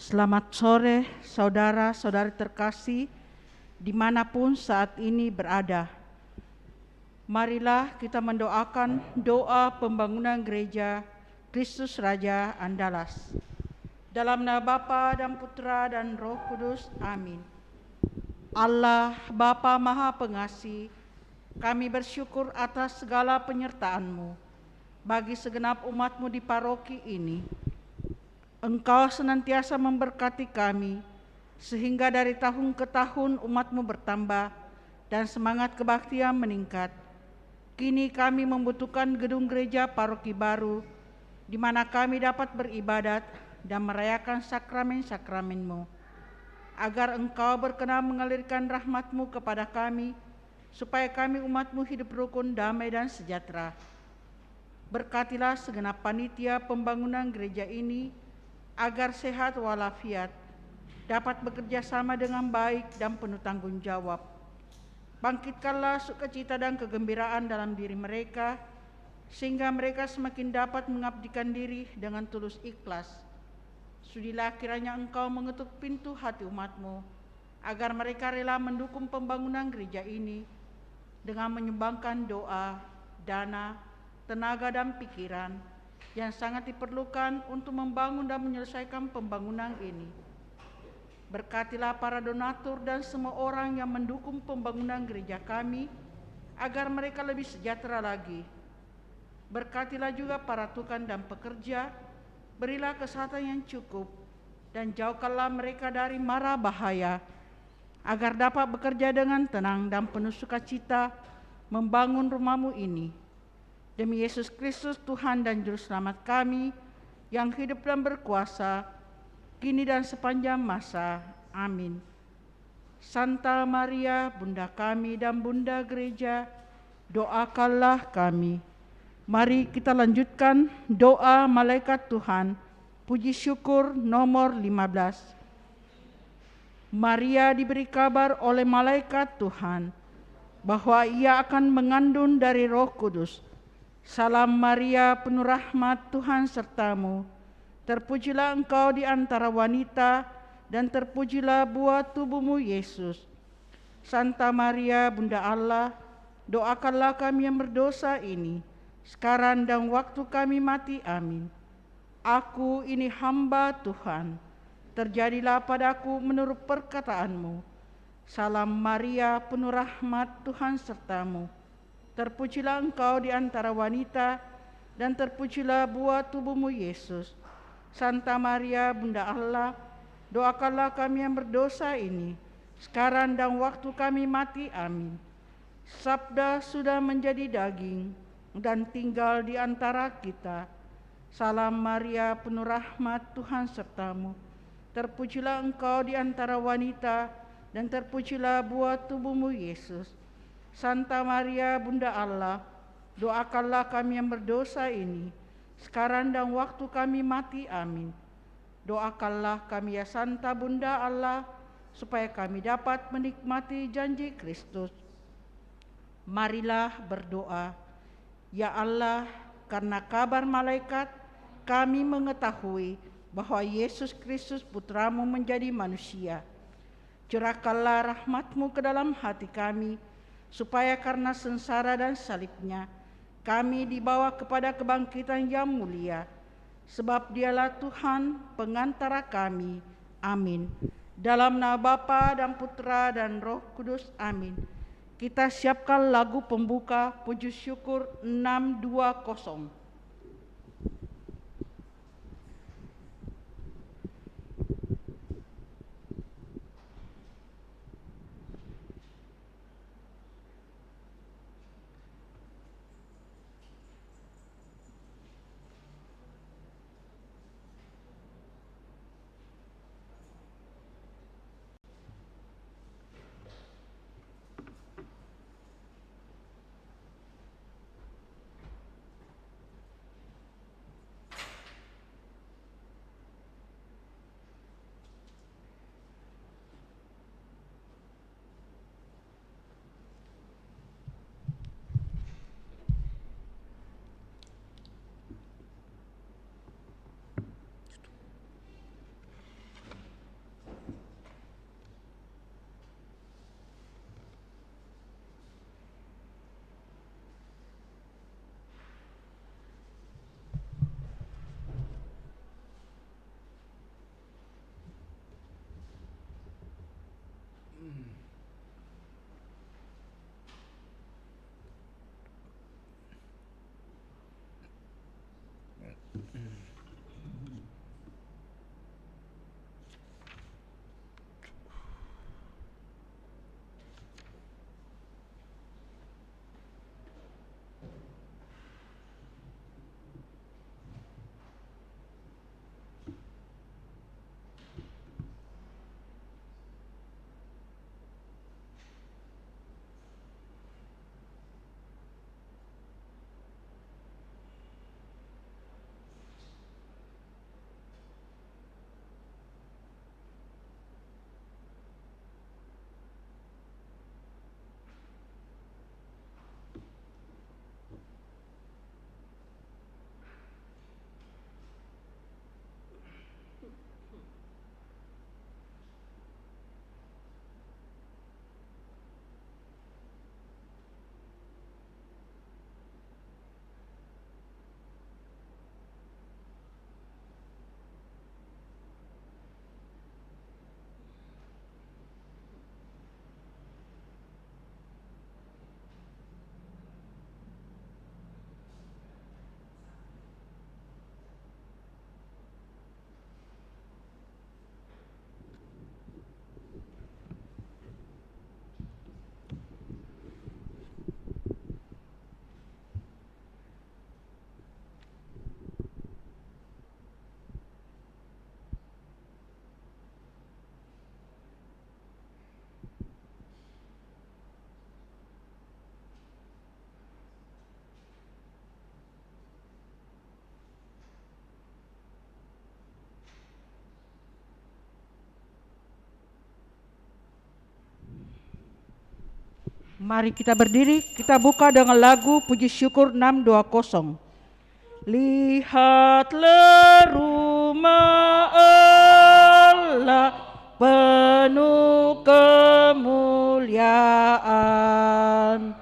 Selamat sore saudara-saudari terkasih dimanapun saat ini berada. Marilah kita mendoakan doa pembangunan gereja Kristus Raja Andalas. Dalam nama Bapa dan Putra dan Roh Kudus, amin. Allah Bapa Maha Pengasih, kami bersyukur atas segala penyertaan-Mu bagi segenap umat-Mu di paroki ini. Engkau senantiasa memberkati kami, sehingga dari tahun ke tahun umat-Mu bertambah dan semangat kebaktian meningkat. Kini kami membutuhkan gedung gereja paroki baru, di mana kami dapat beribadat dan merayakan sakramen-sakramen-Mu, agar Engkau berkenan mengalirkan rahmat-Mu kepada kami, supaya kami umat-Mu hidup rukun, damai, dan sejahtera. Berkatilah segenap panitia pembangunan gereja ini, agar sehat walafiat, dapat bekerja sama dengan baik dan penuh tanggung jawab. Bangkitkanlah sukacita dan kegembiraan dalam diri mereka, sehingga mereka semakin dapat mengabdikan diri dengan tulus ikhlas. Sudilah kiranya Engkau mengetuk pintu hati umat-Mu, agar mereka rela mendukung pembangunan gereja ini dengan menyumbangkan doa, dana, tenaga, dan pikiran yang sangat diperlukan untuk membangun dan menyelesaikan pembangunan ini. Berkatilah para donatur dan semua orang yang mendukung pembangunan gereja kami, agar mereka lebih sejahtera lagi. Berkatilah juga para tukang dan pekerja, berilah kesehatan yang cukup, dan jauhkanlah mereka dari mara bahaya, agar dapat bekerja dengan tenang dan penuh sukacita membangun rumah-Mu ini. Demi Yesus Kristus Tuhan dan Juru Selamat kami, yang hidup dan berkuasa, kini dan sepanjang masa. Amin. Santa Maria, Bunda kami dan Bunda Gereja, doakanlah kami. Mari kita lanjutkan doa malaikat Tuhan, puji syukur nomor 15. Maria diberi kabar oleh malaikat Tuhan bahwa ia akan mengandung dari Roh Kudus. Salam Maria, penuh rahmat, Tuhan sertamu. Terpujilah engkau di antara wanita, dan terpujilah buah tubuhmu Yesus. Santa Maria, Bunda Allah, doakanlah kami yang berdosa ini, sekarang dan waktu kami mati. Amin. Aku ini hamba Tuhan, terjadilah padaku menurut perkataanmu. Salam Maria, penuh rahmat, Tuhan sertamu. Terpujilah engkau di antara wanita, dan terpujilah buah tubuhmu Yesus. Santa Maria, Bunda Allah, doakanlah kami yang berdosa ini, sekarang dan waktu kami mati. Amin. Sabda sudah menjadi daging dan tinggal di antara kita. Salam Maria, penuh rahmat, Tuhan sertamu. Terpujilah engkau di antara wanita, dan terpujilah buah tubuhmu Yesus. Santa Maria, Bunda Allah, doakanlah kami yang berdosa ini, sekarang dan waktu kami mati. Amin. Doakanlah kami ya Santa Bunda Allah, supaya kami dapat menikmati janji Kristus. Marilah berdoa. Ya Allah, karena kabar malaikat, kami mengetahui bahwa Yesus Kristus Putra-Mu menjadi manusia. Curahkanlah rahmat-Mu ke dalam hati kami, supaya karena sengsara dan salib-Nya, kami dibawa kepada kebangkitan yang mulia. Sebab Dialah Tuhan pengantara kami. Amin. Dalam nama Bapa dan Putra dan Roh Kudus. Amin. Kita siapkan lagu pembuka puji syukur 620. Mari kita berdiri, kita buka dengan lagu puji syukur 620. Lihatlah rumah Allah penuh kemuliaan,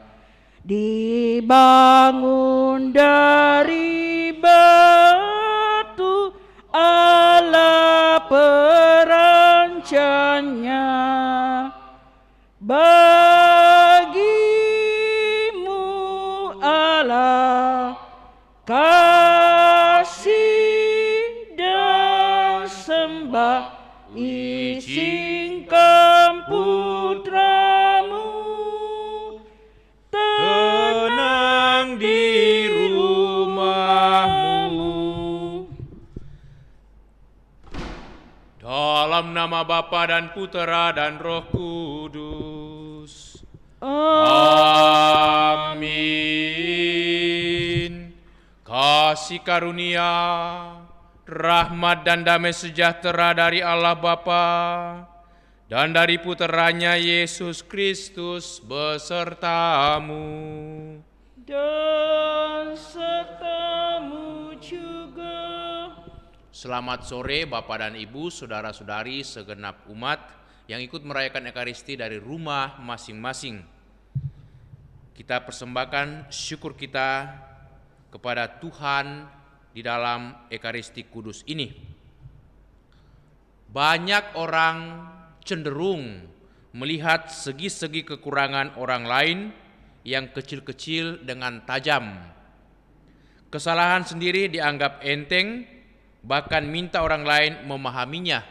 dibangun dari batu Allah perancangnya. Bagimu Allah kasih dan sembah, izinkan putramu tenang di rumahmu. Dalam nama Bapa dan Putera dan Roh Kudus. Amin. Kasih karunia, rahmat dan damai sejahtera dari Allah Bapa dan dari Puteranya Yesus Kristus besertamu. Dan sertamu juga. Selamat sore Bapak dan Ibu, saudara-saudari segenap umat yang ikut merayakan Ekaristi dari rumah masing-masing. Kita persembahkan syukur kita kepada Tuhan di dalam Ekaristi Kudus ini. Banyak orang cenderung melihat segi-segi kekurangan orang lain yang kecil-kecil dengan tajam. Kesalahan sendiri dianggap enteng, bahkan minta orang lain memahaminya.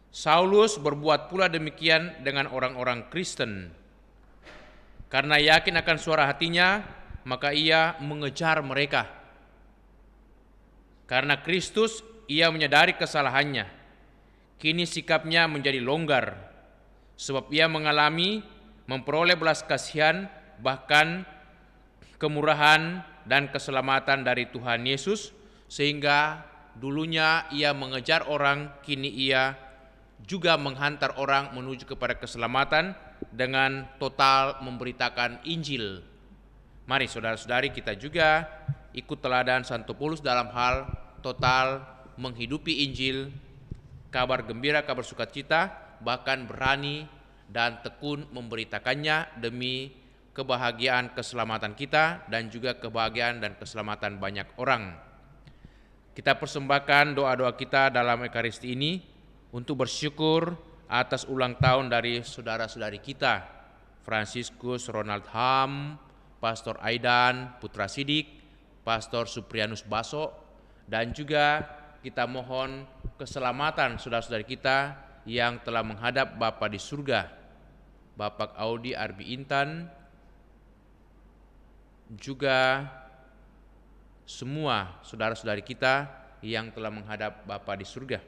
Saulus berbuat pula demikian dengan orang-orang Kristen. Karena yakin akan suara hatinya, maka ia mengejar mereka. Karena Kristus, ia menyadari kesalahannya. Kini sikapnya menjadi longgar, sebab ia mengalami memperoleh belas kasihan, bahkan kemurahan dan keselamatan dari Tuhan Yesus, sehingga dulunya ia mengejar orang, kini ia juga menghantar orang menuju kepada keselamatan dengan total memberitakan Injil. Mari saudara-saudari kita juga ikut teladan Santo Paulus dalam hal total menghidupi Injil, kabar gembira, kabar sukacita, bahkan berani dan tekun memberitakannya demi kebahagiaan keselamatan kita dan juga kebahagiaan dan keselamatan banyak orang. Kita persembahkan doa-doa kita dalam Ekaristi ini untuk bersyukur atas ulang tahun dari saudara-saudari kita, Fransiskus Ronald Ham, Pastor Aidan Putra Sidik, Pastor Suprianus Baso, dan juga kita mohon keselamatan saudara-saudari kita yang telah menghadap Bapa di surga, Bapak Audi Arbi Intan, juga semua saudara-saudari kita yang telah menghadap Bapa di surga.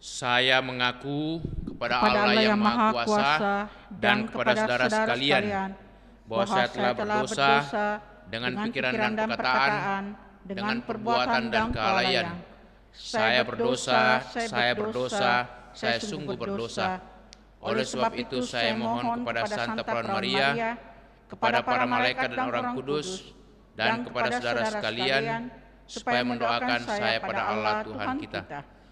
Saya mengaku kepada Allah yang Maha Kuasa dan kepada saudara sekalian bahwa saya telah berdosa dengan pikiran dan perkataan, dengan perbuatan dan kelalaian. Saya berdosa, saya sungguh berdosa. Oleh sebab itu saya mohon kepada Santa Perawan Maria, kepada para malaikat dan orang kudus, dan kepada saudara sekalian, supaya mendoakan saya pada Allah Tuhan kita.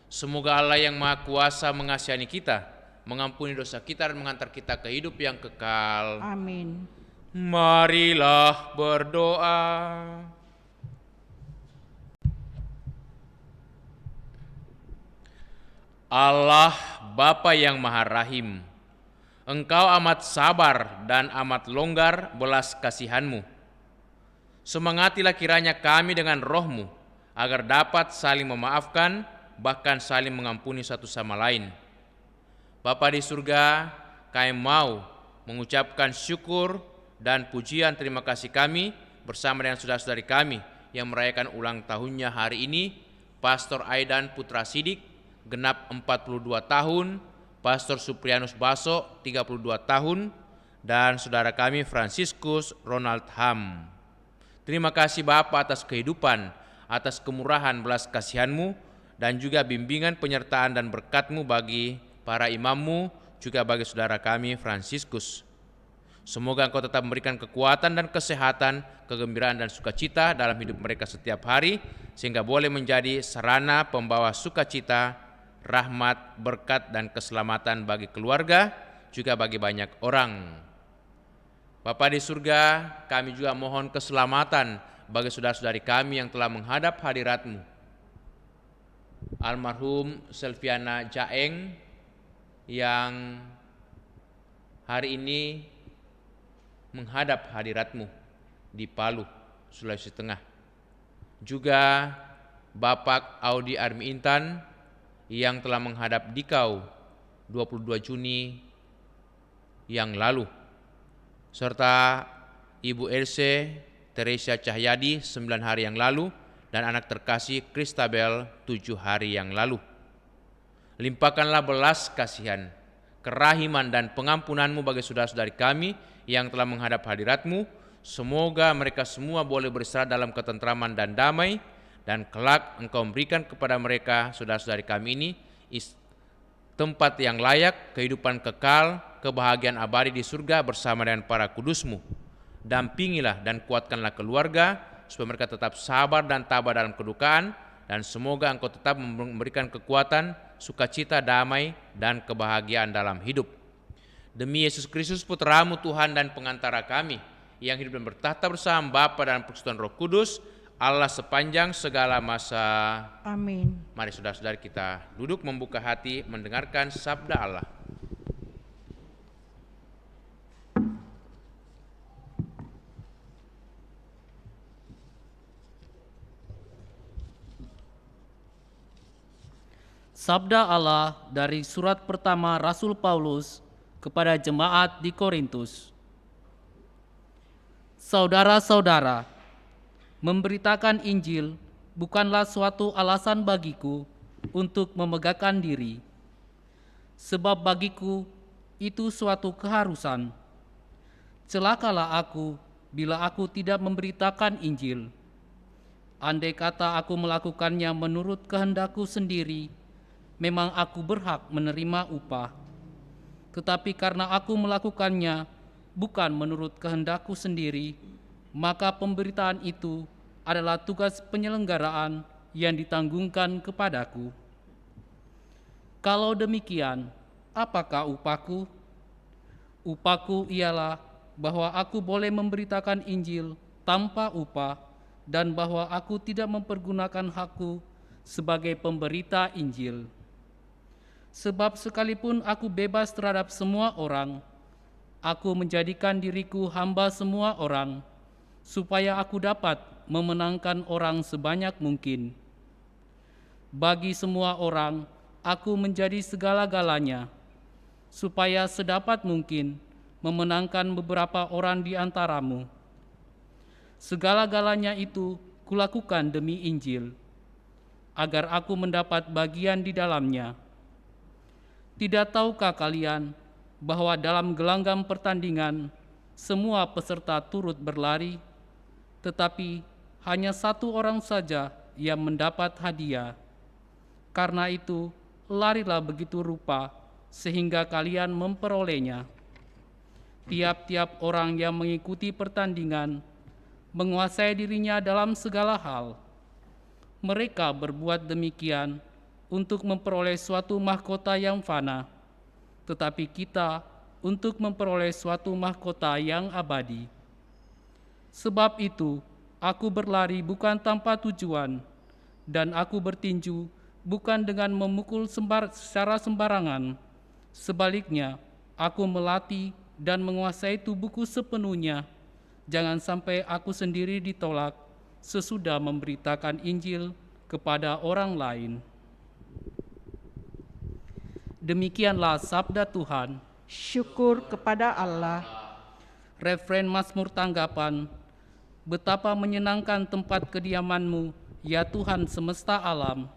Semoga Allah yang Maha Kuasa mengasihani kita, mengampuni dosa kita dan mengantar kita ke hidup yang kekal. Amin. Marilah berdoa. Allah Bapa yang Maha Rahim, Engkau amat sabar dan amat longgar belas kasihan-Mu. Semangatilah kiranya kami dengan roh-Mu, agar dapat saling memaafkan, bahkan saling mengampuni satu sama lain. Bapa di surga, kami mau mengucapkan syukur dan pujian terima kasih kami bersama dengan saudara-saudari kami yang merayakan ulang tahunnya hari ini, Pastor Aidan Putra Sidik, genap 42 tahun, Pastor Suprianus Baso 32 tahun, dan saudara kami Franciscus Ronald Ham. Terima kasih Bapa atas kehidupan, atas kemurahan belas kasihan-Mu, dan juga bimbingan penyertaan dan berkat-Mu bagi para imam-Mu, juga bagi saudara kami Franciscus. Semoga Engkau tetap memberikan kekuatan dan kesehatan, kegembiraan dan sukacita dalam hidup mereka setiap hari, sehingga boleh menjadi sarana pembawa sukacita, rahmat, berkat, dan keselamatan bagi keluarga, juga bagi banyak orang. Bapa di surga, kami juga mohon keselamatan bagi saudara-saudari kami yang telah menghadap hadirat-Mu. Almarhum Selviana Jaeng yang hari ini menghadap hadirat-Mu di Palu, Sulawesi Tengah. Juga Bapak Audi Armi Intan yang telah menghadap Dikau 22 Juni yang lalu, serta Ibu Else Teresia Cahyadi 9 hari yang lalu, dan anak terkasih Kristabel 7 hari yang lalu. Limpahkanlah belas kasihan, kerahiman dan pengampunan-Mu bagi saudara-saudari kami yang telah menghadap hadirat-Mu. Semoga mereka semua boleh beristirahat dalam ketentraman dan damai, dan kelak Engkau memberikan kepada mereka, saudara-saudari kami ini, tempat yang layak, kehidupan kekal, kebahagiaan abadi di surga bersama dengan para kudus-Mu. Dampingilah dan kuatkanlah keluarga, supaya mereka tetap sabar dan tabah dalam kedukaan, dan semoga Engkau tetap memberikan kekuatan, sukacita, damai, dan kebahagiaan dalam hidup. Demi Yesus Kristus Putra-Mu Tuhan dan pengantara kami, yang hidup dan bertahta bersama Bapa dan Persekutuan Roh Kudus, Allah sepanjang segala masa. Amin. Mari saudara-saudari kita duduk membuka hati mendengarkan sabda Allah. Sabda Allah dari surat pertama Rasul Paulus kepada jemaat di Korintus. Saudara-saudara, memberitakan Injil bukanlah suatu alasan bagiku untuk memegahkan diri, sebab bagiku itu suatu keharusan. Celakalah aku bila aku tidak memberitakan Injil. Andai kata aku melakukannya menurut kehendakku sendiri, memang aku berhak menerima upah. Tetapi karena aku melakukannya bukan menurut kehendakku sendiri, maka pemberitaan itu adalah tugas penyelenggaraan yang ditanggungkan kepadaku. Kalau demikian, apakah upahku? Upahku ialah bahwa aku boleh memberitakan Injil tanpa upah, dan bahwa aku tidak mempergunakan hakku sebagai pemberita Injil. Sebab sekalipun aku bebas terhadap semua orang, aku menjadikan diriku hamba semua orang, supaya aku dapat memenangkan orang sebanyak mungkin. Bagi semua orang, aku menjadi segala-galanya, supaya sedapat mungkin memenangkan beberapa orang di antaramu. Segala-galanya itu kulakukan demi Injil, agar aku mendapat bagian di dalamnya. Tidak tahukah kalian bahwa dalam gelanggang pertandingan semua peserta turut berlari, tetapi hanya satu orang saja yang mendapat hadiah? Karena itu, larilah begitu rupa sehingga kalian memperolehnya. Tiap-tiap orang yang mengikuti pertandingan menguasai dirinya dalam segala hal. Mereka berbuat demikian untuk memperoleh suatu mahkota yang fana, tetapi kita untuk memperoleh suatu mahkota yang abadi. Sebab itu, aku berlari bukan tanpa tujuan, dan aku bertinju bukan dengan memukul secara sembarangan. Sebaliknya, aku melatih dan menguasai tubuhku sepenuhnya. Jangan sampai aku sendiri ditolak sesudah memberitakan Injil kepada orang lain. Demikianlah sabda Tuhan. Syukur kepada Allah. Refren Mazmur tanggapan. Betapa menyenangkan tempat kediaman-Mu, ya Tuhan semesta alam.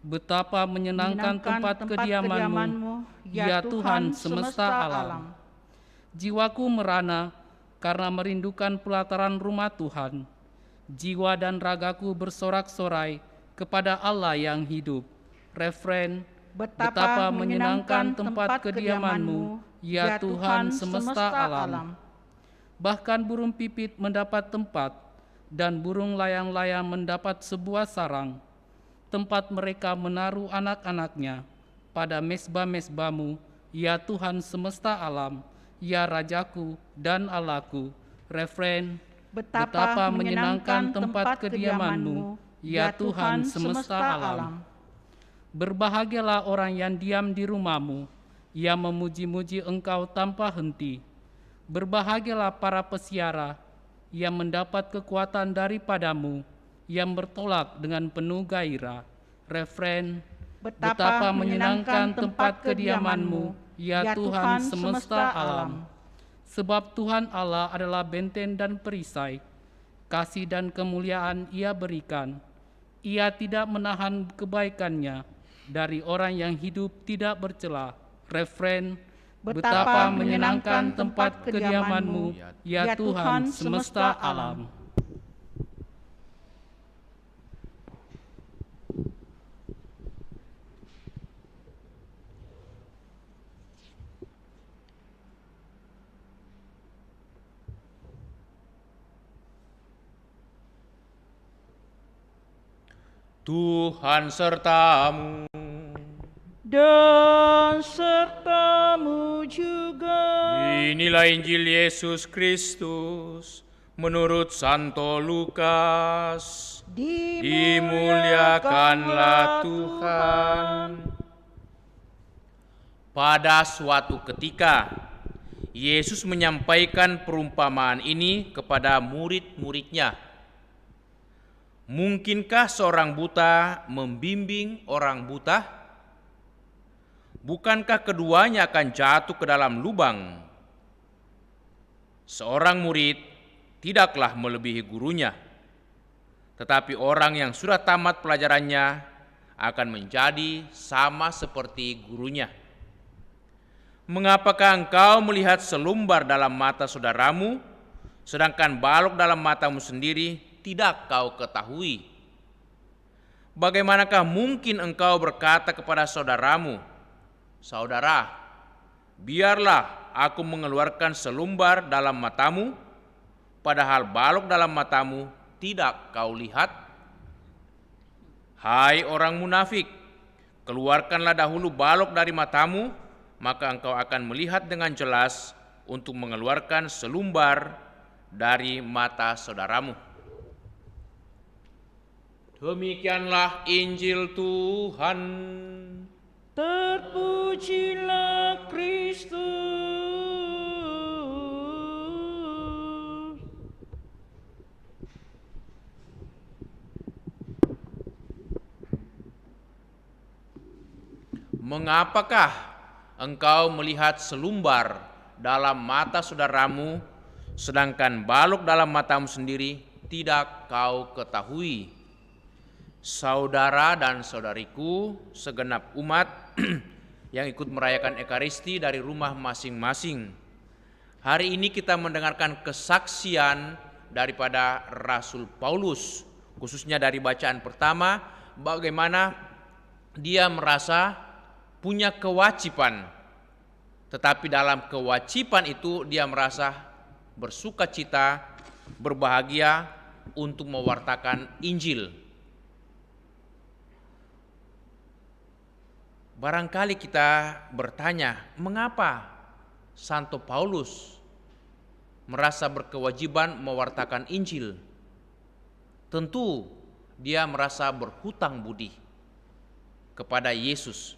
Betapa menyenangkan tempat kediaman-Mu, ya Tuhan semesta alam. Jiwaku merana karena merindukan pelataran rumah Tuhan. Jiwa dan ragaku bersorak-sorai kepada Allah yang hidup. Refren, betapa menyenangkan tempat kediaman-Mu, ya Tuhan semesta alam. Bahkan burung pipit mendapat tempat, dan burung layang-layang mendapat sebuah sarang, tempat mereka menaruh anak-anaknya. Pada mesbah-mesbah-Mu, ya Tuhan semesta alam, ya Rajaku dan Allahku. Refren, betapa menyenangkan tempat kediaman-Mu, ya Tuhan semesta alam. Berbahagialah orang yang diam di rumah-Mu, yang memuji-muji Engkau tanpa henti. Berbahagialah para pesiara yang mendapat kekuatan daripada-Mu, yang bertolak dengan penuh gairah. Refren, betapa menyenangkan tempat kediaman-Mu, ya Tuhan semesta alam. Sebab Tuhan Allah adalah benteng dan perisai, kasih dan kemuliaan Ia berikan. Ia tidak menahan kebaikannya dari orang yang hidup tidak bercela. Refren, betapa menyenangkan tempat kediaman-Mu, ya Tuhan semesta alam. Tuhan sertamu. Dan serta-Mu juga. Inilah Injil Yesus Kristus menurut Santo Lukas. Dimuliakanlah Tuhan. Pada suatu ketika, Yesus menyampaikan perumpamaan ini kepada murid-muridnya. Mungkinkah seorang buta membimbing orang buta? Bukankah keduanya akan jatuh ke dalam lubang? Seorang murid tidaklah melebihi gurunya, tetapi orang yang sudah tamat pelajarannya akan menjadi sama seperti gurunya. Mengapakah engkau melihat selumbar dalam mata saudaramu, sedangkan balok dalam matamu sendiri tidak kau ketahui? Bagaimanakah mungkin engkau berkata kepada saudaramu, "Saudara, biarlah aku mengeluarkan selumbar dalam matamu," padahal balok dalam matamu tidak kau lihat? Hai orang munafik, keluarkanlah dahulu balok dari matamu, maka engkau akan melihat dengan jelas untuk mengeluarkan selumbar dari mata saudaramu. Demikianlah Injil Tuhan. Terpujilah Kristus. Mengapakah engkau melihat selumbar dalam mata saudaramu, sedangkan balok dalam matamu sendiri tidak kau ketahui? Saudara dan saudariku, segenap umat yang ikut merayakan Ekaristi dari rumah masing-masing. Hari ini kita mendengarkan kesaksian daripada Rasul Paulus, khususnya dari bacaan pertama, bagaimana dia merasa punya kewajiban, tetapi dalam kewajiban itu dia merasa bersukacita, berbahagia untuk mewartakan Injil. Barangkali kita bertanya, mengapa Santo Paulus merasa berkewajiban mewartakan Injil? Tentu dia merasa berhutang budi kepada Yesus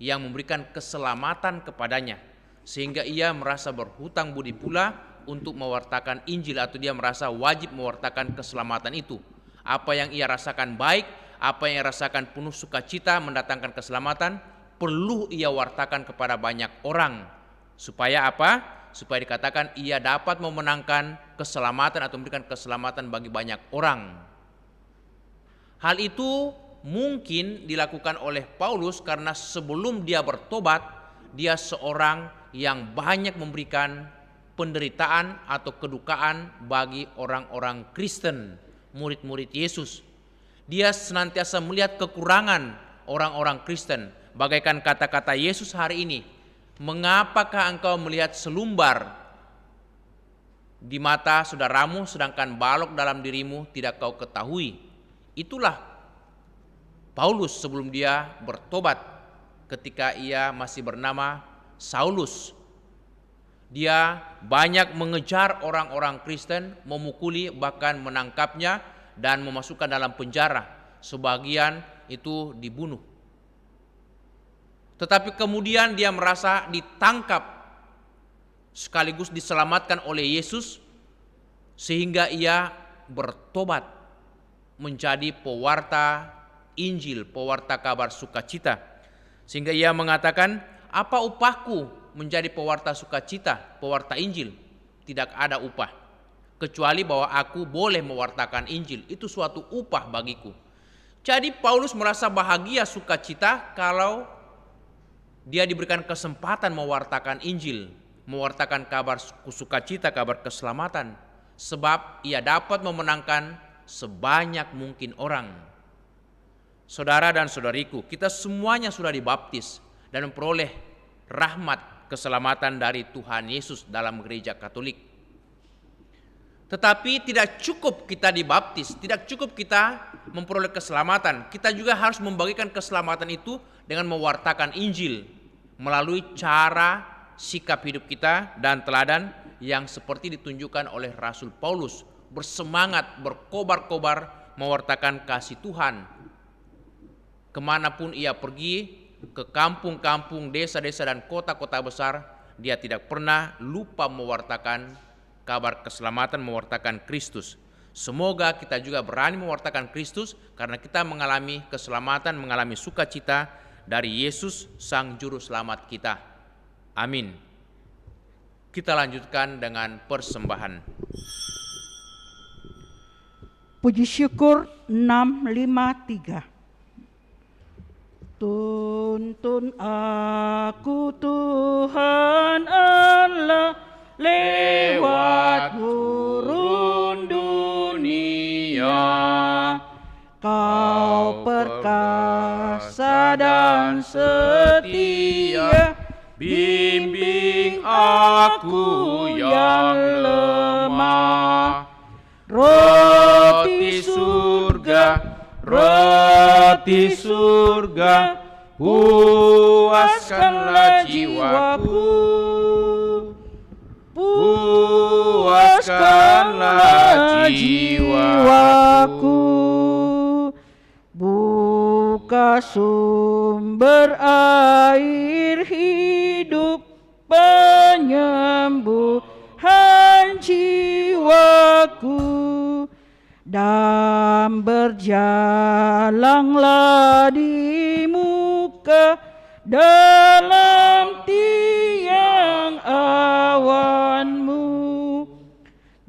yang memberikan keselamatan kepadanya, sehingga ia merasa berhutang budi pula untuk mewartakan Injil, atau dia merasa wajib mewartakan keselamatan itu. Apa yang ia rasakan baik, apa yang ia rasakan penuh sukacita mendatangkan keselamatan, perlu ia wartakan kepada banyak orang. Supaya apa? Supaya dikatakan ia dapat memenangkan keselamatan atau memberikan keselamatan bagi banyak orang. Hal itu mungkin dilakukan oleh Paulus karena sebelum dia bertobat, dia seorang yang banyak memberikan penderitaan atau kedukaan bagi orang-orang Kristen, murid-murid Yesus. Dia senantiasa melihat kekurangan orang-orang Kristen, bagaikan kata-kata Yesus hari ini, "Mengapakah engkau melihat selumbar di mata saudaramu, sedangkan balok dalam dirimu tidak kau ketahui?" Itulah Paulus sebelum dia bertobat ketika ia masih bernama Saulus. Dia banyak mengejar orang-orang Kristen, memukuli bahkan menangkapnya dan memasukkan dalam penjara. Sebagian itu dibunuh. Tetapi kemudian dia merasa ditangkap sekaligus diselamatkan oleh Yesus sehingga ia bertobat menjadi pewarta Injil, pewarta kabar sukacita. Sehingga ia mengatakan, "Apa upahku menjadi pewarta sukacita, pewarta Injil? Tidak ada upah, kecuali bahwa aku boleh mewartakan Injil. Itu suatu upah bagiku." Jadi Paulus merasa bahagia sukacita kalau dia diberikan kesempatan mewartakan Injil, mewartakan kabar sukacita, kabar keselamatan. Sebab ia dapat memenangkan sebanyak mungkin orang. Saudara dan saudariku, kita semuanya sudah dibaptis dan memperoleh rahmat keselamatan dari Tuhan Yesus dalam gereja Katolik. Tetapi tidak cukup kita dibaptis, tidak cukup kita memperoleh keselamatan. Kita juga harus membagikan keselamatan itu dengan mewartakan Injil melalui cara sikap hidup kita dan teladan yang seperti ditunjukkan oleh Rasul Paulus, bersemangat, berkobar-kobar mewartakan kasih Tuhan. Kemanapun ia pergi, ke kampung-kampung, desa-desa dan kota-kota besar, dia tidak pernah lupa mewartakan kabar keselamatan, mewartakan Kristus. Semoga kita juga berani mewartakan Kristus karena kita mengalami keselamatan, mengalami sukacita dari Yesus Sang Juru Selamat kita. Amin. Kita lanjutkan dengan persembahan. Puji syukur 653. Tuntun aku Tuhan Allah lewat gurun dunia. Kau perkasa dan setia, bimbing aku yang lemah. Roti surga, puaskanlah jiwaku, puaskanlah jiwaku. Buka sumber air hidup, penyembuhan jiwaku. Dan berjalanlah di muka dalam tiang awanmu.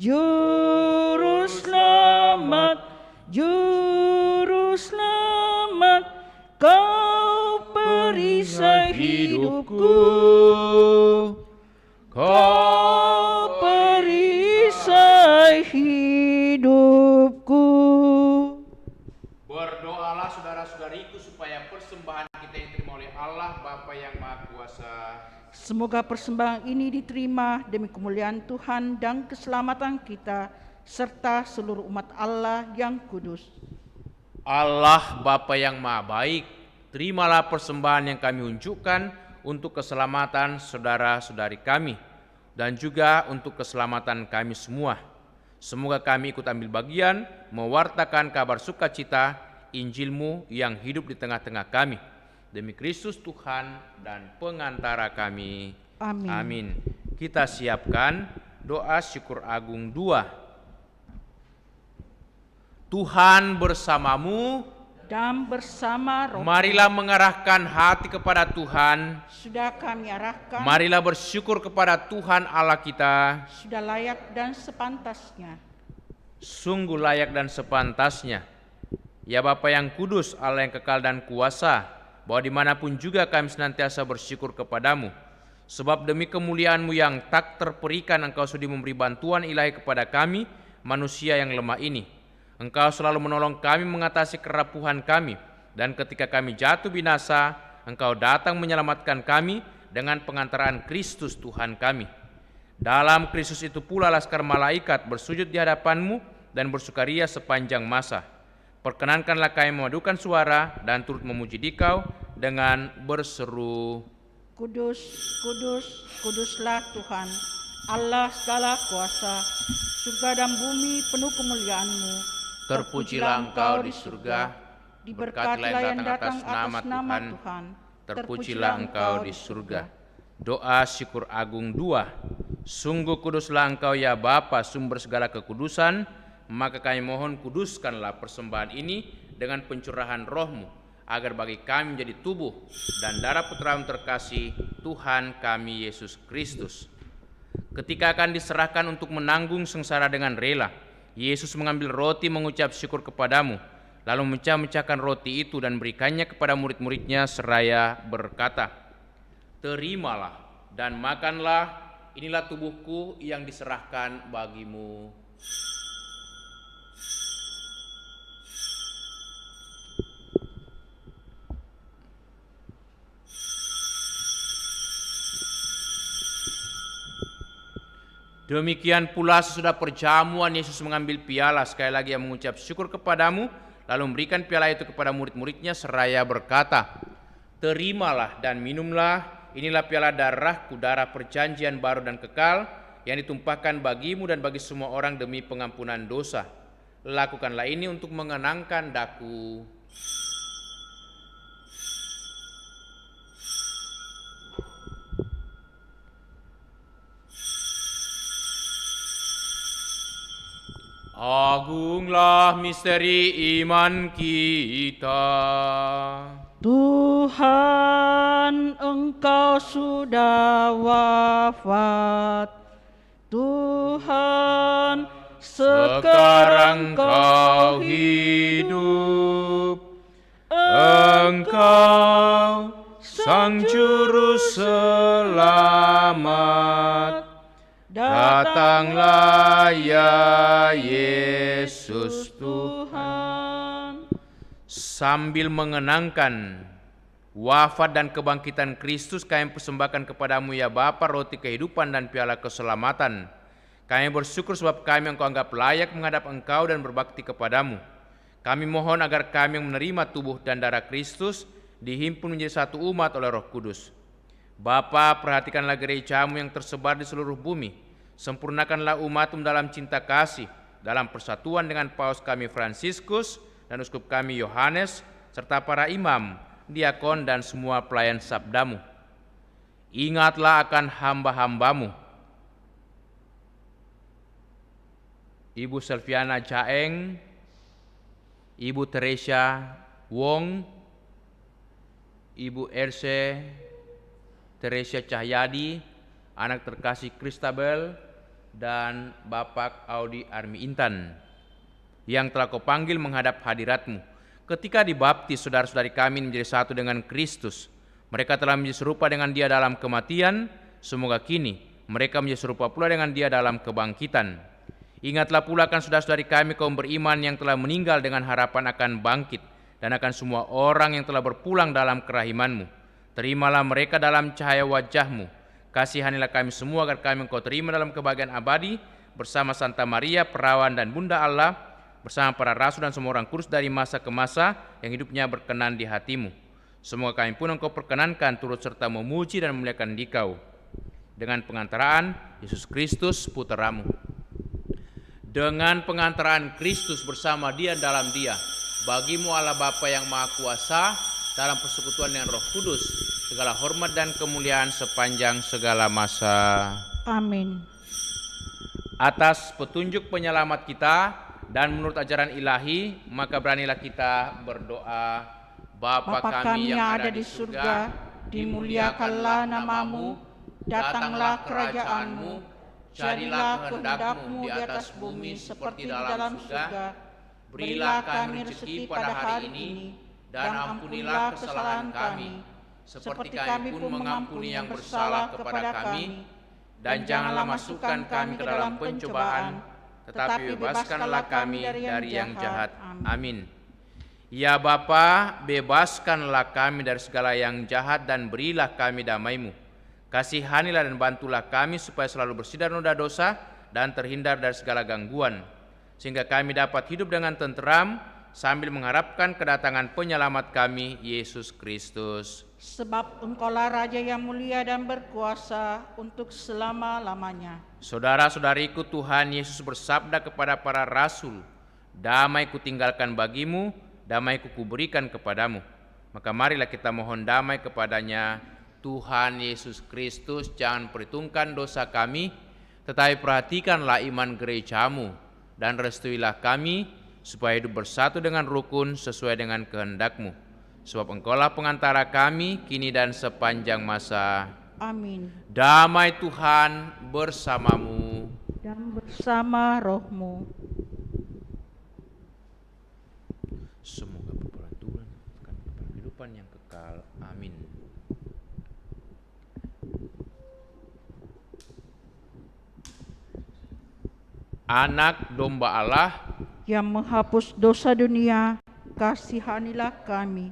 Juru selamat, juru selamat, kau perisai hidupku. Kau perisai hidupku. Berdoalah saudara-saudariku supaya persembahan kita yang diterima oleh Allah Bapa yang Maha Kuasa. Semoga persembahan ini diterima demi kemuliaan Tuhan dan keselamatan kita serta seluruh umat Allah yang kudus. Allah Bapa yang Maha Baik, terimalah persembahan yang kami unjukkan untuk keselamatan saudara-saudari kami dan juga untuk keselamatan kami semua. Semoga kami ikut ambil bagian mewartakan kabar sukacita Injil-Mu yang hidup di tengah-tengah kami. Demi Kristus Tuhan dan pengantara kami. Amin. Amin. Kita siapkan doa syukur agung 2. Tuhan bersamamu Dan bersama roh, marilah mengarahkan hati kepada Tuhan. sudah kami arahkan, Marilah bersyukur kepada Tuhan Allah kita. sudah layak dan sepantasnya. Sungguh layak dan sepantasnya. Ya Bapa yang kudus, Allah yang kekal dan kuasa, bahwa dimanapun juga kami senantiasa bersyukur kepadamu. Sebab demi kemuliaan-Mu yang tak terperikan, Engkau sudi memberi bantuan ilahi kepada kami, manusia yang lemah ini. Engkau selalu menolong kami mengatasi kerapuhan kami, dan ketika kami jatuh binasa, Engkau datang menyelamatkan kami dengan pengantaraan Kristus Tuhan kami. Dalam Kristus itu pula laskar malaikat bersujud di hadapan-Mu dan bersukaria sepanjang masa. Perkenankanlah kami memadukan suara dan turut memuji Dikau dengan berseru, Kudus, kudus, kuduslah Tuhan, Allah segala kuasa, surga dan bumi penuh kemuliaan-Mu. terpujilah Engkau di surga, diberkatilah yang datang atas nama Tuhan, terpujilah Engkau di surga. Doa syukur agung 2. Sungguh kuduslah Engkau ya Bapa, sumber segala kekudusan, maka kami mohon kuduskanlah persembahan ini dengan pencurahan Roh-Mu, agar bagi kami menjadi tubuh dan darah Putra-Mu terkasih, Tuhan kami Yesus Kristus. Ketika akan diserahkan untuk menanggung sengsara dengan rela, Yesus mengambil roti mengucap syukur kepadamu, lalu memecah-mecahkan roti itu dan berikannya kepada murid-muridnya seraya berkata, terimalah dan makanlah, inilah tubuhku yang diserahkan bagimu. Demikian pula sesudah perjamuan Yesus mengambil piala, sekali lagi Ia mengucap syukur kepadamu, lalu memberikan piala itu kepada murid-muridnya seraya berkata, terimalah dan minumlah, inilah piala darahku, darah perjanjian baru dan kekal, yang ditumpahkan bagimu dan bagi semua orang demi pengampunan dosa. Lakukanlah ini untuk mengenangkan daku. Agunglah misteri iman kita. Tuhan, Engkau sudah wafat. Tuhan, sekarang Engkau hidup. Engkau Sang Juru Selamat. Datanglah ya Yesus Tuhan. Sambil mengenangkan wafat dan kebangkitan Kristus, kami persembahkan kepadamu ya Bapa roti kehidupan dan piala keselamatan. Kami bersyukur sebab kami Engkau anggap layak menghadap Engkau dan berbakti kepadamu. Kami mohon agar kami yang menerima tubuh dan darah Kristus dihimpun menjadi satu umat oleh Roh Kudus. Bapa, perhatikanlah gereja-Mu yang tersebar di seluruh bumi. Sempurnakanlah umat-Mu dalam cinta kasih, dalam persatuan dengan Paus kami Fransiskus dan Uskup kami Yohanes, serta para imam, diakon dan semua pelayan sabda-Mu. Ingatlah akan hamba-hamba-Mu, Ibu Selviana Jaeng, Ibu Teresia Wong, Ibu Erse Teresia Cahyadi, anak terkasih Kristabel, dan Bapak Audi Armi Intan, yang telah Kau panggil menghadap hadirat-Mu. Ketika dibaptis, saudara-saudari kami menjadi satu dengan Kristus. Mereka telah menjadi serupa dengan Dia dalam kematian, semoga kini mereka menjadi serupa pula dengan Dia dalam kebangkitan. Ingatlah pula akan saudara-saudari kami kaum beriman yang telah meninggal dengan harapan akan bangkit, dan akan semua orang yang telah berpulang dalam kerahiman-Mu. Terimalah mereka dalam cahaya wajah-Mu. Kasihanilah kami semua agar kami Engkau terima dalam kebahagiaan abadi bersama Santa Maria, Perawan dan Bunda Allah, bersama para rasul dan semua orang kudus dari masa ke masa yang hidupnya berkenan di hati-Mu. Semoga kami pun Engkau perkenankan turut serta memuji dan memuliakan Dikau dengan pengantaraan Yesus Kristus Putra-Mu. Dengan pengantaraan Kristus bersama Dia dalam Dia, bagi-Mu Allah Bapa yang Maha Kuasa, dalam persekutuan dengan Roh Kudus, segala hormat dan kemuliaan sepanjang segala masa. Amin. Atas petunjuk penyelamat kita dan menurut ajaran ilahi, maka beranilah kita berdoa. Bapa kami yang ada di surga, dimuliakanlah nama-Mu, datanglah kerajaan-Mu, jadilah kehendak-Mu di atas bumi seperti di dalam surga. Berilah kami rezeki pada hari ini, dan ampunilah kesalahan kami, seperti kami pun mengampuni yang bersalah kepada kami, dan janganlah masukkan kami ke dalam pencobaan, tetapi bebaskanlah kami dari yang jahat. Amin. Ya Bapa, bebaskanlah kami dari segala yang jahat dan berilah kami damai-Mu. Kasihanilah dan bantulah kami supaya selalu bersih dari noda dosa dan terhindar dari segala gangguan, sehingga kami dapat hidup dengan tenteram sambil mengharapkan kedatangan penyelamat kami, Yesus Kristus. Sebab Engkaulah Raja yang mulia dan berkuasa untuk selama-lamanya. Saudara-saudariku, Tuhan Yesus bersabda kepada para rasul, "Damai kutinggalkan bagimu, damai kuberikan kepadamu." Maka marilah kita mohon damai kepadanya. Tuhan Yesus Kristus, jangan perhitungkan dosa kami, tetapi perhatikanlah iman gerejamu, dan restuilah kami supaya hidup bersatu dengan rukun sesuai dengan kehendak-Mu. Sebab Engkaulah pengantara kami kini dan sepanjang masa. Amin. Damai Tuhan bersamamu. Dan bersama rohmu. Semoga berbulan Tuhan akan kehidupan yang kekal. Amin. Anak domba Allah Yang menghapus dosa dunia, kasihanilah kami.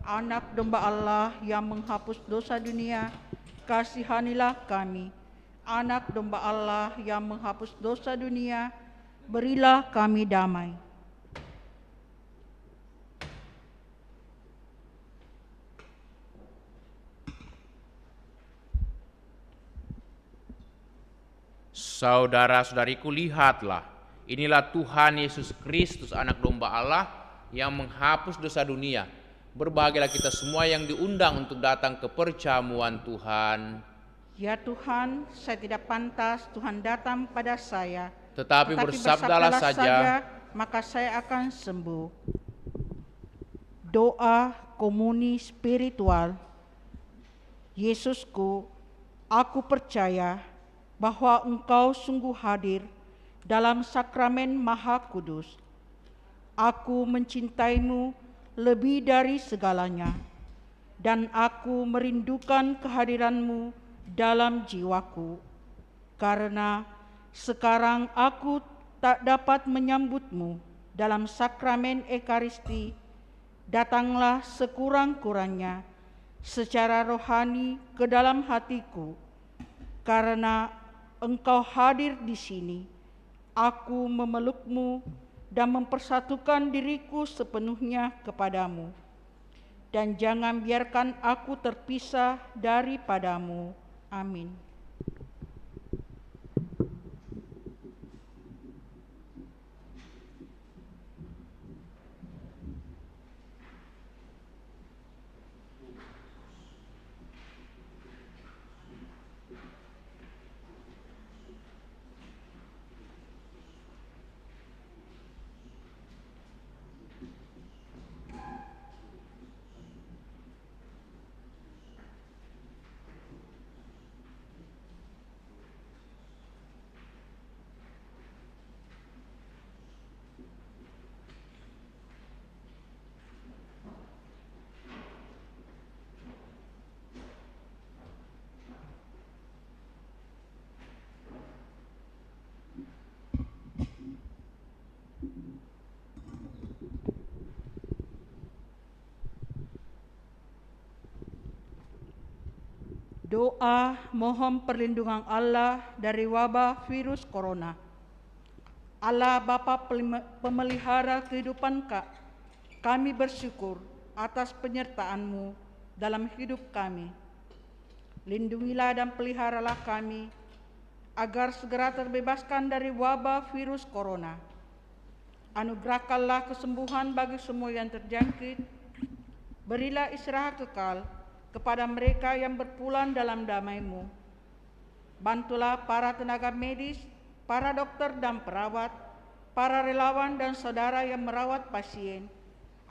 Anak domba Allah yang menghapus dosa dunia, kasihanilah kami. Anak domba Allah yang menghapus dosa dunia, berilah kami damai. Saudara-saudariku, lihatlah, inilah Tuhan Yesus Kristus, anak domba Allah yang menghapus dosa dunia. Berbahagialah kita semua yang diundang untuk datang ke perjamuan Tuhan. Ya Tuhan, saya tidak pantas Tuhan datang pada saya, Tetapi bersabdalah saja, maka saya akan sembuh. Doa komuni spiritual. Yesusku, aku percaya bahwa Engkau sungguh hadir dalam sakramen Maha Kudus. Aku mencintaimu lebih dari segalanya, dan aku merindukan kehadiranmu dalam jiwaku. Karena sekarang aku tak dapat menyambutmu dalam sakramen Ekaristi, datanglah sekurang-kurangnya secara rohani ke dalam hatiku. Karena Engkau hadir di sini, aku memelukmu dan mempersatukan diriku sepenuhnya kepadamu. Dan jangan biarkan aku terpisah daripadamu. Amin. Doa mohon perlindungan Allah dari wabah virus corona. Allah Bapa pemelihara kehidupan kami bersyukur atas penyertaan-Mu dalam hidup kami. Lindungilah dan peliharalah kami agar segera terbebaskan dari wabah virus corona. Anugerahkanlah kesembuhan bagi semua yang terjangkit. Berilah istirahat kekal kepada mereka yang berpulang dalam damai-Mu. Bantulah para tenaga medis, para dokter dan perawat, para relawan dan saudara yang merawat pasien,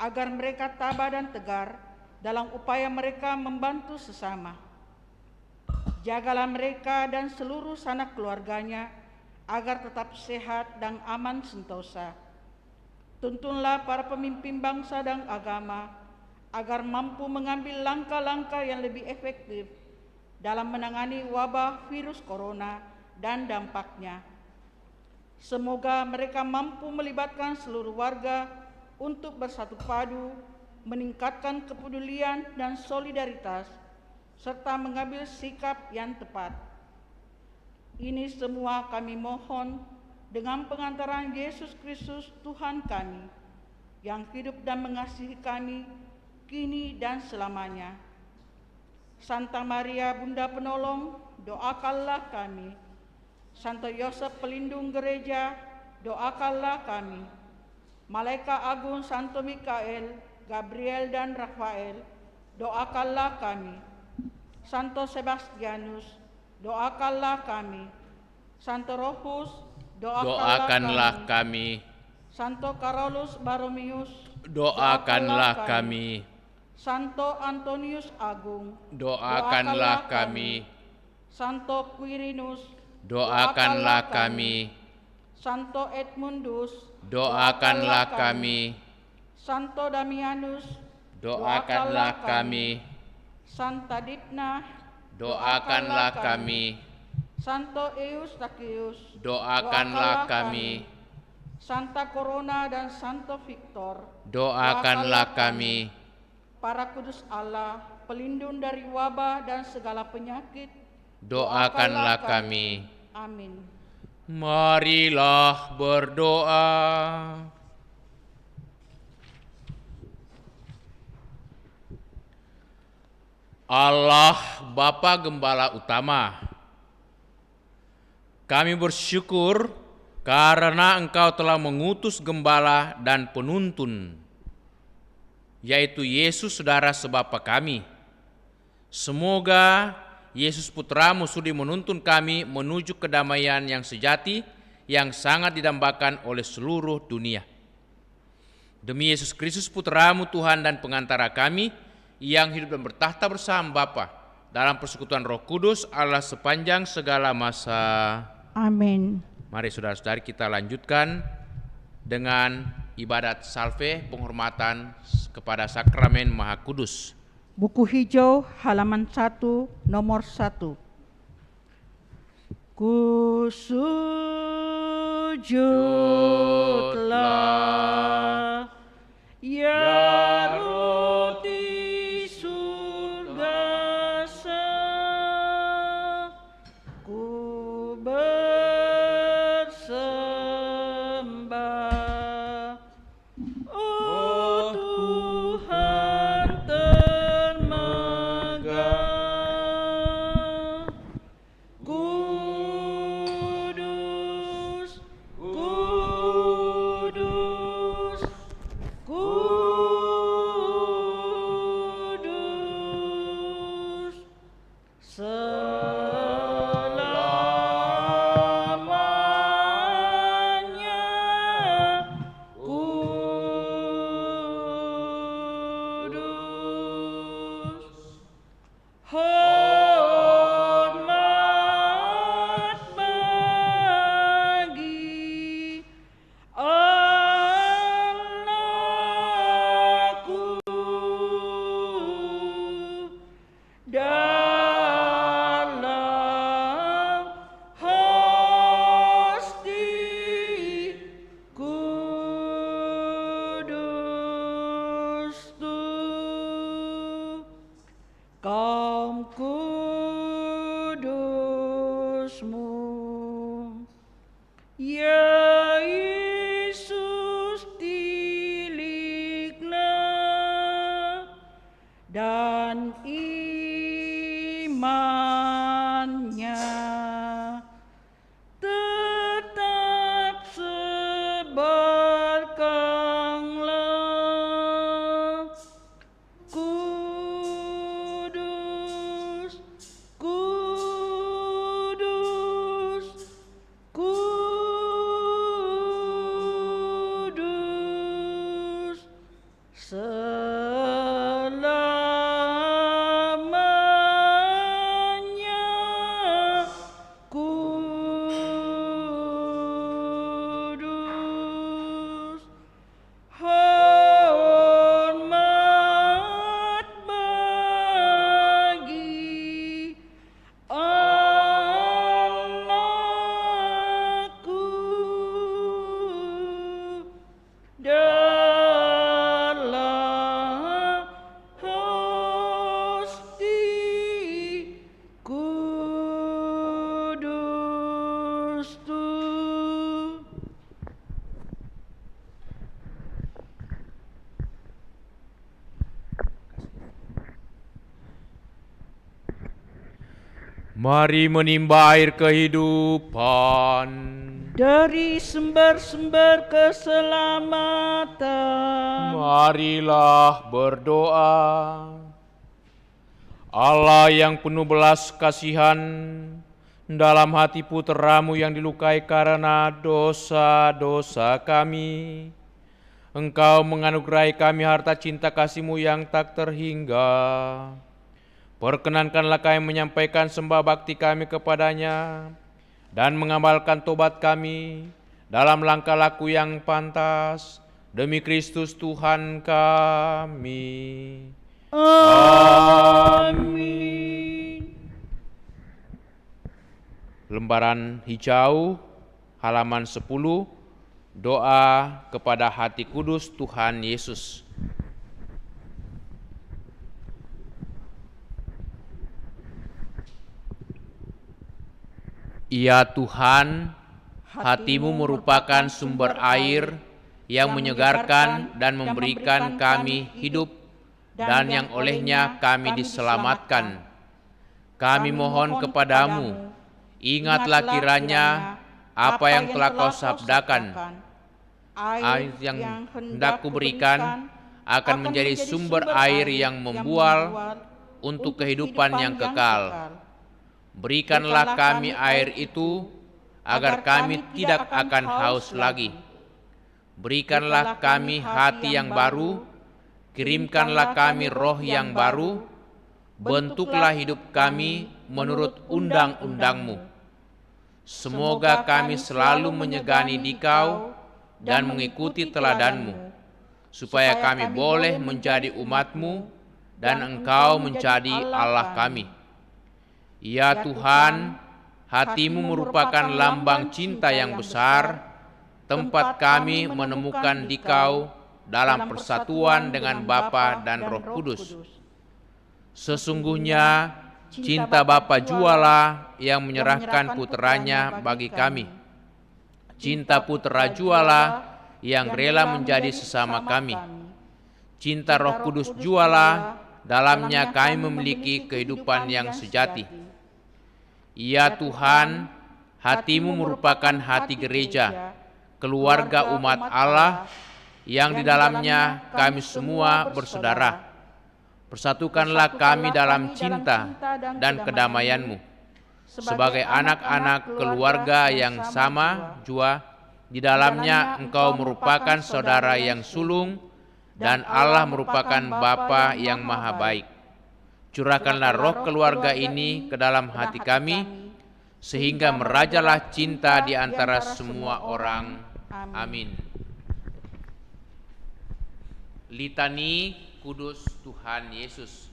agar mereka tabah dan tegar dalam upaya mereka membantu sesama. Jagalah mereka dan seluruh sanak keluarganya agar tetap sehat dan aman sentosa. Tuntunlah para pemimpin bangsa dan agama agar mampu mengambil langkah-langkah yang lebih efektif dalam menangani wabah virus corona dan dampaknya. Semoga mereka mampu melibatkan seluruh warga untuk bersatu padu, meningkatkan kepedulian dan solidaritas, serta mengambil sikap yang tepat. Ini semua kami mohon dengan pengantaran Yesus Kristus Tuhan kami, yang hidup dan mengasihi kami kini dan selamanya. Santa Maria Bunda Penolong, doakanlah kami. Santo Yosef Pelindung Gereja, doakanlah kami. Malaikat Agung Santo Mikael, Gabriel dan Rafael, doakanlah kami. Santo Sebastianus, doakanlah kami. Santo Rufus, doakanlah kami. Santo Carolus Borromeus, Doakanlah kami. Santo Antonius Agung, Doakanlah kami. Santo Quirinus, Doakanlah kami. Santo Edmundus, Doakanlah kami. Santo Damianus, Doakanlah kami. Santa Dipna, Doakanlah kami. Santo Eustachius, Doakanlah kami. Santa Corona dan Santo Victor, Doakanlah kami. Para kudus Allah, pelindung dari wabah dan segala penyakit, Doakanlah kami. Amin. Marilah berdoa. Allah Bapa Gembala Utama, kami bersyukur karena Engkau telah mengutus Gembala dan penuntun, yaitu Yesus Saudara sebapa kami. Semoga Yesus Putramu sudi menuntun kami menuju kedamaian yang sejati yang sangat didambakan oleh seluruh dunia. Demi Yesus Kristus Putramu Tuhan dan pengantara kami, yang hidup dan bertahta bersama Bapa dalam persekutuan Roh Kudus Allah sepanjang segala masa. Amin. Mari saudara-saudari kita lanjutkan dengan ibadat salve penghormatan kepada sakramen Maha Kudus. Buku hijau halaman 1 nomor 1. Kusujudlah ya roti surga ku bersembah, oh Tuhan termegah. Kudus, kudus, kudus, selamanya kudus. Hormat bagi Allahku dalam hasti kudus tu. Kaum kudusmu, ya Yesus tilikna, dan imannya tetap sebarkanlah. Kudus, kudus, kudus, selamanya Mari menimba air kehidupan. Dari sumber-sumber keselamatan. Marilah berdoa. Allah yang penuh belas kasihan, dalam hati putra-Mu yang dilukai karena dosa-dosa kami, Engkau menganugerahi kami harta cinta kasih-Mu yang tak terhingga. Perkenankanlah kami menyampaikan sembah bakti kami kepadanya dan mengamalkan tobat kami dalam langkah laku yang pantas demi Kristus Tuhan kami. Amin. Lembaran hijau halaman 10, doa kepada hati kudus Tuhan Yesus. Ya Tuhan, hati-Mu merupakan sumber air yang menyegarkan dan memberikan kami hidup dan yang olehnya kami diselamatkan. Kami mohon kepadamu, ingatlah kiranya apa yang telah Kau sabdakan. Air yang hendak Kuberikan akan menjadi sumber air yang membual untuk kehidupan yang kekal. Berikanlah kami air itu, agar kami tidak akan haus lagi. Berikanlah kami hati yang baru, kirimkanlah kami roh yang baru, bentuklah hidup kami menurut undang-undang-Mu. Semoga kami selalu menyegani Dikau dan mengikuti teladan-Mu, supaya kami boleh menjadi umat-Mu dan Engkau menjadi Allah kami. Ya Tuhan, hati-Mu merupakan lambang cinta yang besar, tempat kami menemukan Dikau dalam persatuan dengan Bapa dan Roh Kudus. Sesungguhnya cinta Bapa jualah yang menyerahkan puteranya bagi kami. Cinta Putera jualah yang rela menjadi sesama kami. Cinta Roh Kudus jualah dalamnya kami memiliki kehidupan yang sejati. Ya Tuhan, hati-Mu merupakan hati gereja, keluarga umat Allah yang di dalamnya kami semua bersaudara. Persatukanlah kami dalam cinta dan kedamaian-Mu. Sebagai anak-anak keluarga yang sama jua, di dalamnya Engkau merupakan saudara yang sulung dan Allah merupakan Bapa yang maha baik. Curahkanlah roh keluarga ini ke dalam hati kami, sehingga merajalah cinta di antara semua orang. Amin. Litani Kudus Tuhan Yesus.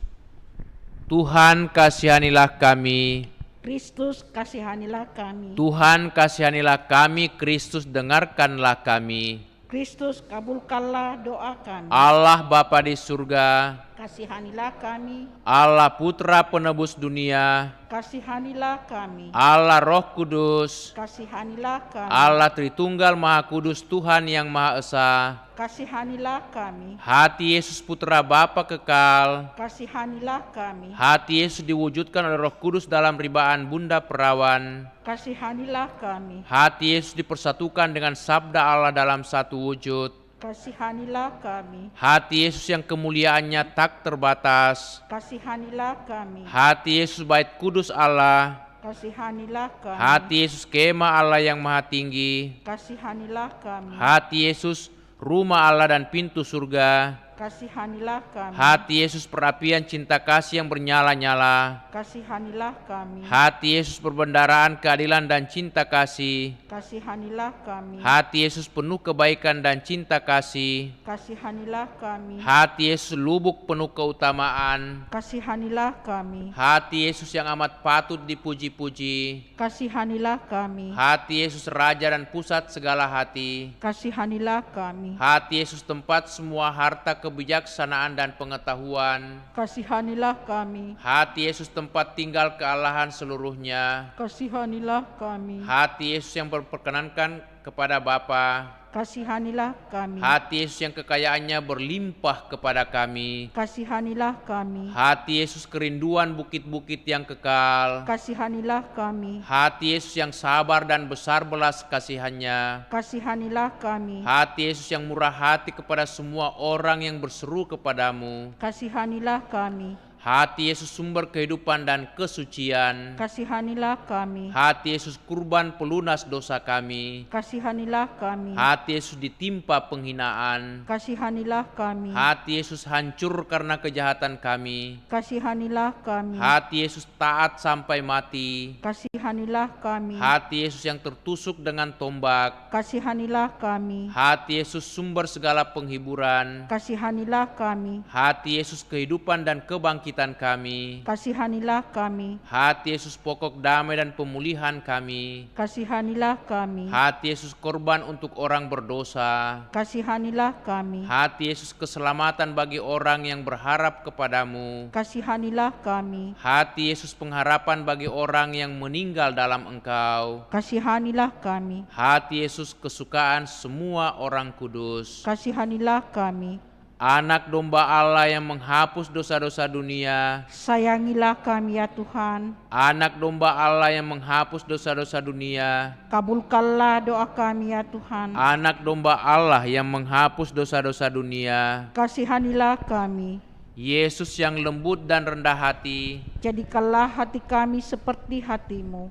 Tuhan kasihanilah kami. Kristus kasihanilah kami. Tuhan kasihanilah kami. Kristus dengarkanlah kami. Kristus kabulkanlah doa kami. Allah Bapa di surga, kasihanilah kami. Allah Putra penebus dunia, kasihanilah kami. Allah Roh Kudus, kasihanilah kami. Allah Tritunggal Maha Kudus Tuhan yang Maha Esa, kasihanilah kami. Hati Yesus Putra Bapa kekal, kasihanilah kami. Hati Yesus diwujudkan oleh Roh Kudus dalam ribaan Bunda Perawan, kasihanilah kami. Hati Yesus dipersatukan dengan sabda Allah dalam satu wujud, kasihanilah kami. Hati Yesus yang kemuliaannya tak terbatas, kasihanilah kami. Hati Yesus Bait Kudus Allah, kasihanilah kami. Hati Yesus Kemah Allah yang Maha Tinggi, kasihanilah kami. Hati Yesus Rumah Allah dan pintu surga, kasihanilah kami. Hati Yesus perapian cinta kasih yang bernyala-nyala, kasihanilah kami. Hati Yesus perbendaraan keadilan dan cinta kasih, kasihanilah kami. Hati Yesus penuh kebaikan dan cinta kasih, kasihanilah kami. Hati Yesus lubuk penuh keutamaan, kasihanilah kami. Hati Yesus yang amat patut dipuji-puji, kasihanilah kami. Hati Yesus Raja dan pusat segala hati, kasihanilah kami. Hati Yesus tempat semua harta kebijaksanaan dan pengetahuan, kasihanilah kami. Hati Yesus tempat tinggal kealahan seluruhnya, kasihanilah kami. Hati Yesus yang berperkenankan kepada Bapa, Kasihanilah kami. Hati Yesus yang kekayaannya berlimpah kepada kami. Kasihanilah kami. Hati Yesus kerinduan bukit-bukit yang kekal. Kasihanilah kami. Hati Yesus yang sabar dan besar belas kasihannya. Kasihanilah kami. Hati Yesus yang murah hati kepada semua orang yang berseru kepadamu. Kasihanilah kami. Hati Yesus sumber kehidupan dan kesucian. Kasihanilah kami. Hati Yesus kurban pelunas dosa kami. Kasihanilah kami. Hati Yesus ditimpa penghinaan. Kasihanilah kami. Hati Yesus hancur karena kejahatan kami. Kasihanilah kami. Hati Yesus taat sampai mati. Kasihanilah kami. Hati Yesus yang tertusuk dengan tombak. Kasihanilah kami. Hati Yesus sumber segala penghiburan. Kasihanilah kami. Hati Yesus kehidupan dan kebangkitan kami. Kasihanilah kami. Hati Yesus pokok damai dan pemulihan kami. Kasihanilah kami. Hati Yesus korban untuk orang berdosa. Kasihanilah kami. Hati Yesus keselamatan bagi orang yang berharap kepadamu. Kasihanilah kami. Hati Yesus pengharapan bagi orang yang meninggal dalam Engkau. Kasihanilah kami. Hati Yesus kesukaan semua orang kudus. Kasihanilah kami. Anak domba Allah yang menghapus dosa-dosa dunia. Sayangilah kami ya Tuhan. Anak domba Allah yang menghapus dosa-dosa dunia. Kabulkanlah doa kami ya Tuhan. Anak domba Allah yang menghapus dosa-dosa dunia. Kasihanilah kami. Yesus yang lembut dan rendah hati. Jadikanlah hati kami seperti hati-Mu.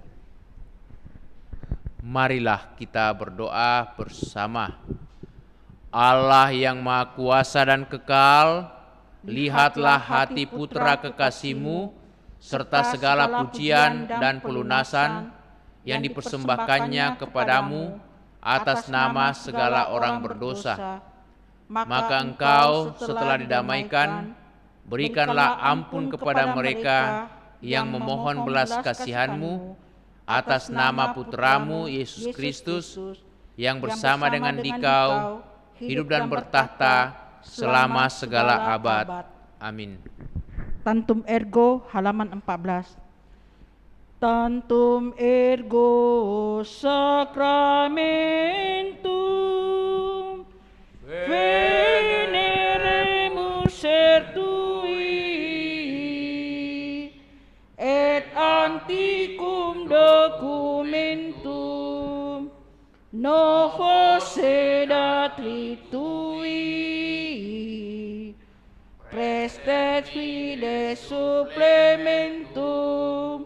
Marilah kita berdoa bersama. Allah yang Maha Kuasa dan kekal, lihatlah hati putra kekasih-Mu serta segala pujian dan pelunasan yang dipersembahkannya kepadamu atas nama segala orang berdosa. Maka Engkau setelah didamaikan, berikanlah ampun kepada mereka yang memohon belas kasihan-Mu atas nama Putramu Yesus Kristus, yang bersama dengan Dikau hidup dan bertahta selama segala abad. Amin. Tantum Ergo halaman 14. Tantum Ergo Sacramentum Veneremus Certui et Antiquum Documentum Novo sedat ritui prestet fide supplementum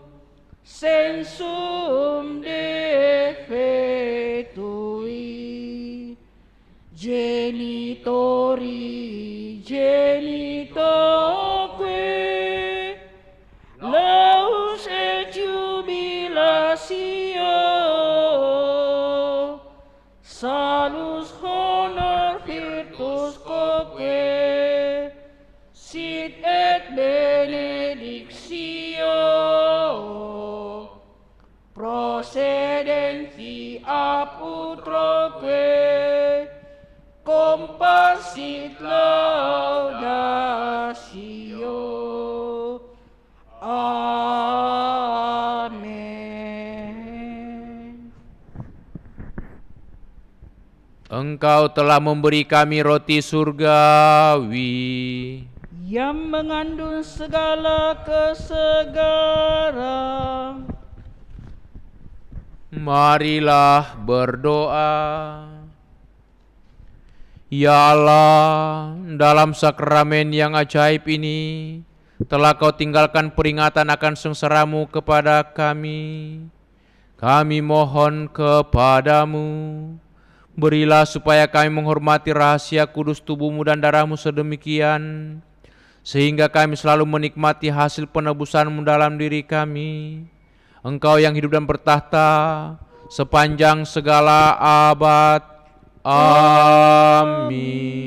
sensum defetui genitori genitoque laus et jubilatio salus honor virtus quoque sit et benedictio procedenti ab utroque compassit laudatio. Amen. Engkau telah memberi kami roti surgawi yang mengandung segala kesegaran. Marilah berdoa. Ya Allah, dalam sakramen yang ajaib ini telah Kau tinggalkan peringatan akan sengsara-Mu kepada kami. Kami mohon kepadamu, berilah supaya kami menghormati rahasia kudus tubuh-Mu dan darah-Mu sedemikian, sehingga kami selalu menikmati hasil penebusan-Mu dalam diri kami. Engkau yang hidup dan bertahta sepanjang segala abad. Amin.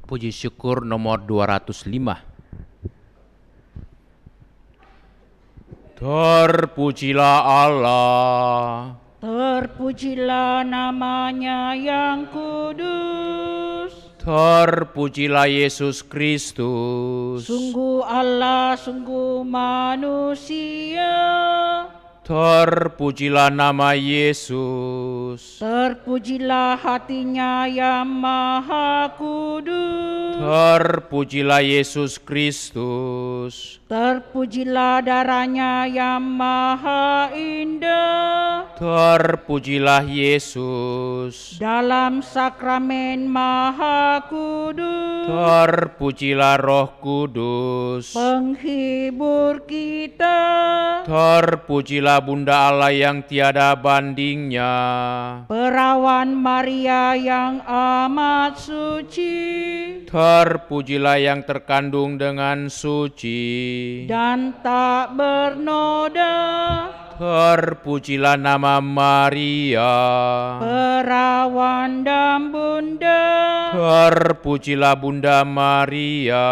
Puji syukur nomor 205. Terpujilah Allah. Terpujilah namanya yang kudus. Terpujilah Yesus Kristus. Sungguh Allah, sungguh manusia. Terpujilah nama Yesus. Terpujilah hatinya yang maha kudus. Terpujilah Yesus Kristus. Terpujilah darahnya yang maha indah. Terpujilah Yesus. Dalam sakramen maha kudus. Terpujilah Roh Kudus. Penghibur kita. Terpujilah Bunda Allah yang tiada bandingnya. Perawan Maria yang amat suci. Terpujilah yang terkandung dengan suci. Dan tak bernoda. Terpujilah nama Maria. Perawan dan bunda. Terpujilah Bunda Maria.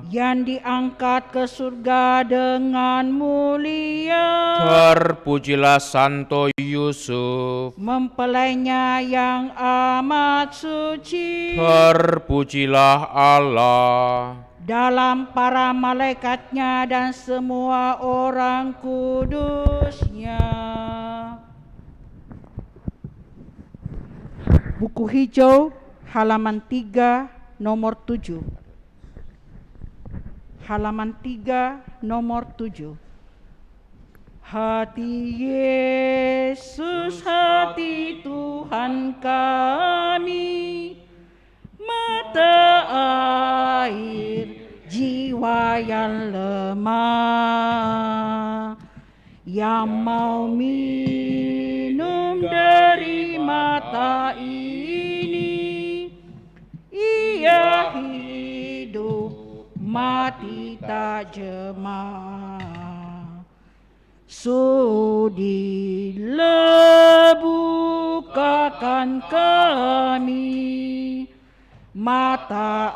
Yang diangkat ke surga dengan mulia. Terpujilah Santo Yusuf. Mempelainya yang amat suci. Terpujilah Allah. Dalam para malaikatnya dan semua orang kudusnya. Buku hijau halaman 3 nomor 7. Halaman 3 nomor 7. Hati Yesus, hati Tuhan kami, mata air jiwa yang lemah, yang mau minum dari mata ini, ia hidup mati tak jema. Sudilah bukakan kami mata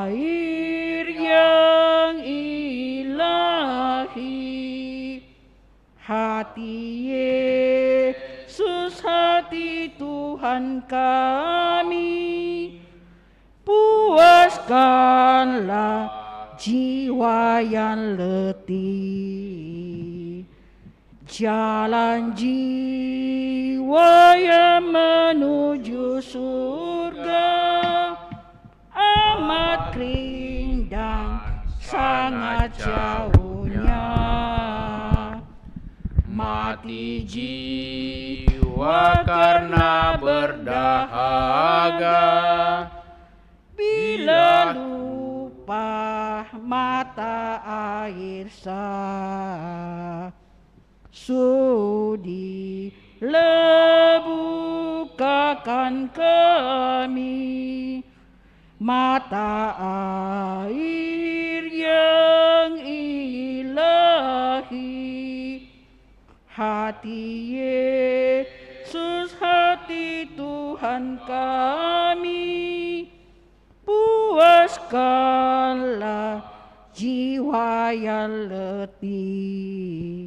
air yang ilahi. Hati Yesus, hati Tuhan kami, puaskanlah jiwa yang letih. Jalan jiwa yang menuju surga amat kering dan sangat jauhnya. Mati jiwa karena berdahaga, bila lupa mata air sah. Sudilah bukakan kami mata air yang ilahi. Hati Yesus, hati Tuhan kami, puaskanlah jiwa yang letih.